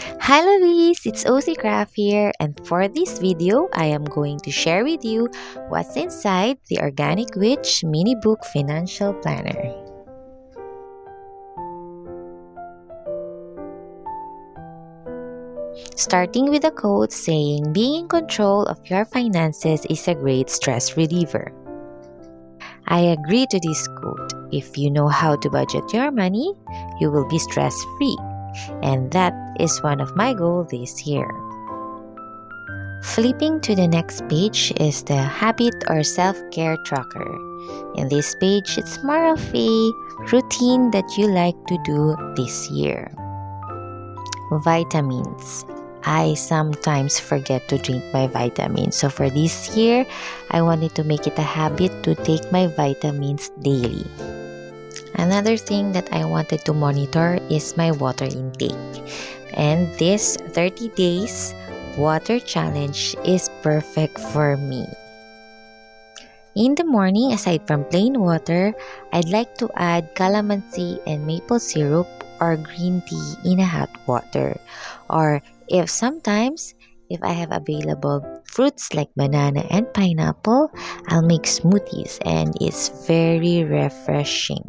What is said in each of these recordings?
Hi Lovelies, it's OC Craft here, and for this video, I am going to share with you what's inside the Organic Witch Mini Book Financial Planner. Starting with a quote saying, "Being in control of your finances is a great stress reliever." I agree to this quote. If you know how to budget your money, you will be stress-free. And that is one of my goals this year. Flipping to the next page is the habit or self-care tracker. In this page, it's more of a routine that you like to do this year. Vitamins. I sometimes forget to drink my vitamins. So for this year, I wanted to make it a habit to take my vitamins daily. Another thing that I wanted to monitor is my water intake. And this 30 days water challenge is perfect for me. In the morning, aside from plain water, I'd like to add calamansi and maple syrup or green tea in a hot water. Or if I have available fruits like banana and pineapple, I'll make smoothies and it's very refreshing.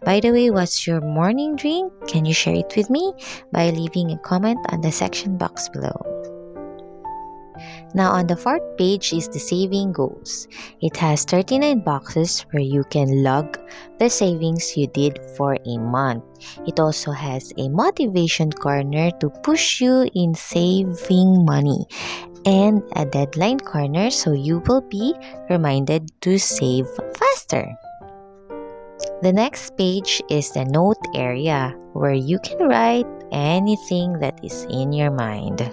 By the way, what's your morning drink? Can you share it with me by leaving a comment on the section box below? Now on the fourth page is the saving goals. It has 39 boxes where you can log the savings you did for a month. It also has a motivation corner to push you in saving money and a deadline corner so you will be reminded to save faster. The next page is the note area where you can write anything that is in your mind.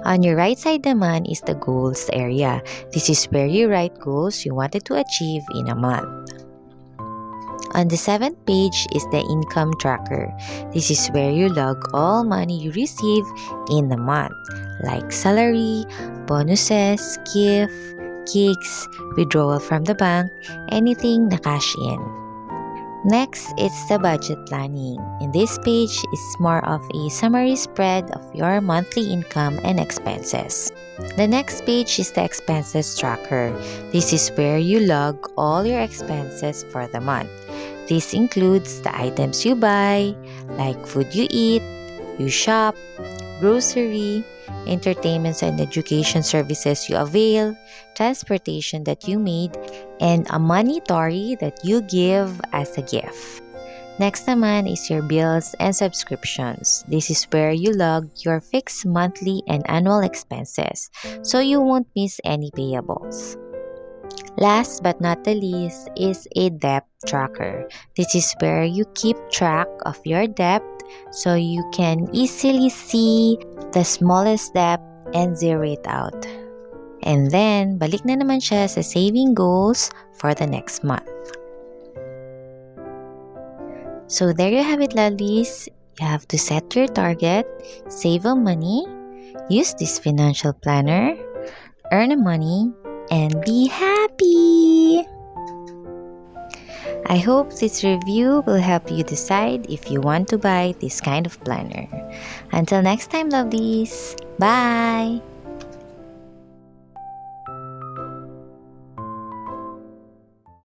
On your right side naman is the goals area. This is where you write goals you wanted to achieve in a month. On the seventh page is the income tracker. This is where you log all money you receive in the month, like salary, bonuses, gift, gigs, withdrawal from the bank, anything na cash in. Next, it's the budget planning. In this page is more of a summary spread of your monthly income and expenses. The next page is the expenses tracker. This is where you log all your expenses for the month. This includes the items you buy, like food you eat, you shop, grocery, entertainments and education services you avail, transportation that you made, and a monetary that you give as a gift. Next naman is your bills and subscriptions. This is where you log your fixed monthly and annual expenses, so you won't miss any payables. Last but not the least is a debt tracker. This is where you keep track of your debt so you can easily see the smallest debt and zero it out. And then, balik na naman siya sa saving goals for the next month. So there you have it, lovelies. You have to set your target, save a money, use this financial planner, earn money, and be happy! I hope this review will help you decide if you want to buy this kind of planner. Until next time, lovelies. Bye!